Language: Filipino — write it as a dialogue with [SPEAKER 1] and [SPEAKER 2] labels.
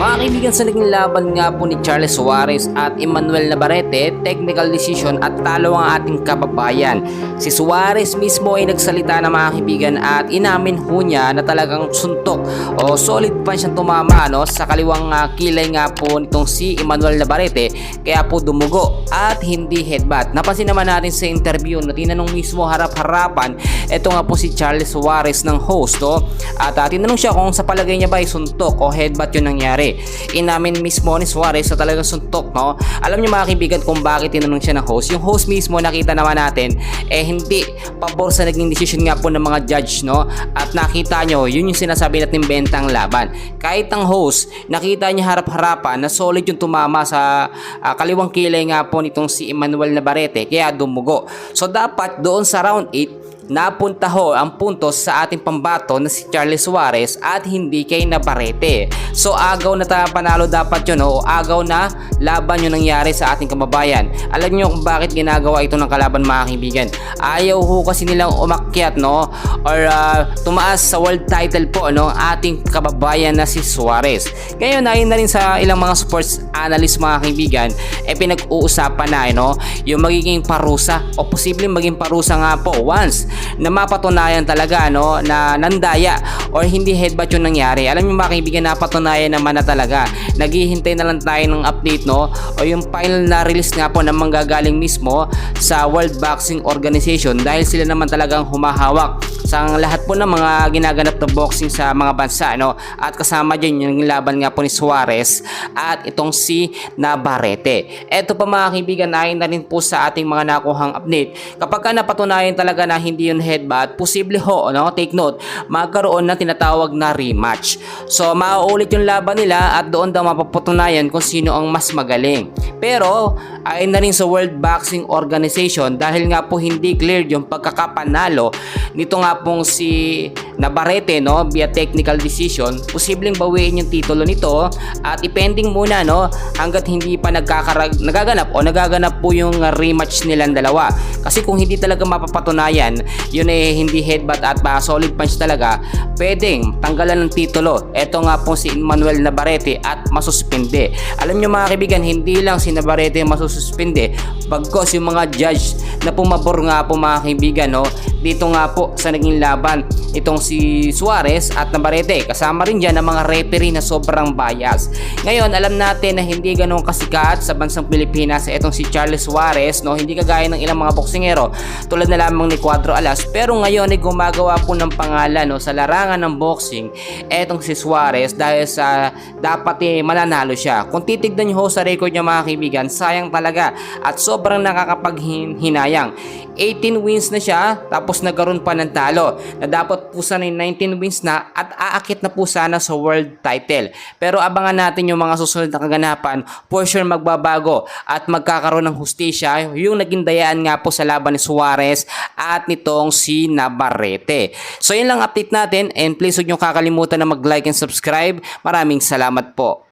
[SPEAKER 1] Mga kaibigan, sa naging laban nga po ni Charles Suarez at Emmanuel Navarrete, technical decision at talo ang ating kababayan. Si Suarez mismo ay nagsalita na mga kaibigan at inamin ho niya na talagang suntok o solid punch siyang tumama sa kaliwang kilay nga po nitong si Emmanuel Navarrete, kaya po dumugo at hindi headbutt. Napansin naman natin sa interview na tinanong mismo harap-harapan ito nga po si Charles Suarez ng host, at tinanong siya kung sa palagay niya ba ay suntok o headbutt yung nangyari. Inamin mismo ni Suarez sa talagang suntok, Alam niyo mga kaibigan kung bakit tinanong siya ng host. Yung host mismo, nakita naman natin hindi pabor sa naging decision nga po ng mga judge, At nakita nyo, yun yung sinasabi natin bentang laban. Kahit ang host, nakita niya harap-harapan na solid yung tumama sa kaliwang kilay nga po nitong si Emmanuel Navarrete, kaya dumugo. So dapat doon sa round 8, napunta ho ang puntos sa ating pambato na si Charles Suarez at hindi kay Navarrete. So agaw na panalo dapat yun, o agaw na laban yung nangyari sa ating kababayan. Alam nyo kung bakit ginagawa ito ng kalaban mga kaibigan? Ayaw ho kasi nilang umakyat or tumaas sa world title po ating kababayan na si Suarez. Ngayon ayon na rin sa ilang mga sports analyst mga kaibigan, pinag-uusapan na yung magiging parusa o posibleng maging parusa nga po once na mapatunayan talaga na nandaya or hindi headbutt yung nangyari. Alam niyo mga kaibigan, napatunayan naman na talaga. Naghihintay na lang tayo ng update o yung final na release nga po na manggagaling mismo sa World Boxing Organization, dahil sila naman talagang humahawak sa lahat po ng mga ginaganap na boxing sa mga bansa, at kasama dyan yung laban nga po ni Suarez at itong si Navarrete. Eto pa mga kaibigan, ayon na rin po sa ating mga nakuhang update, kapag ka napatunayan talaga na hindi yun headbutt, posible ho, take note, magkaroon na tinatawag na rematch. So mauulit yung laban nila at doon daw mapapatunayan kung sino ang mas magaling. Pero ayon na rin sa World Boxing Organization, dahil nga po hindi cleared yung pagkakapanalo nito nga pong si Navarrete via technical decision, posibleng bawiin yung titulo nito at ipending muna hanggat hindi pa nagaganap po yung rematch nilang dalawa. Kasi kung hindi talaga mapapatunayan yun hindi headbutt at solid punch talaga, pwedeng tanggalan ng titulo eto nga po si Emmanuel Navarrete at masuspende. Alam nyo mga kaibigan, hindi lang si Navarrete masususpende, bagkos yung mga judge na pumabor nga po mga kaibigan dito nga po sa naging laban itong si Suarez at Navarrete. Kasama rin dyan ang mga referee na sobrang bias. Ngayon alam natin na hindi ganun kasikat sa bansang Pilipinas itong si Charles Suarez, hindi kagaya ng ilang mga boksingero tulad na lamang ni Cuadro Alas, pero ngayon ay gumagawa po ng pangalan sa larangan ng boxing etong si Suarez, dahil sa dapat mananalo siya. Kung titignan nyo sa record niya mga kaibigan, sayang talaga at sobrang nakakapaghinayang. 18 wins na siya, tapos nagkaroon pa ng talo na dapat po sana 19 wins na at aakit na po sana sa world title. Pero abangan natin yung mga susunod na kaganapan, for sure magbabago at magkakaroon ng hustisya yung naging dayaan nga po sa laban ni Suarez at nitong si Navarrete. So yun lang update natin, and please huwag nyo kakalimutan na mag-like and subscribe. Maraming salamat po.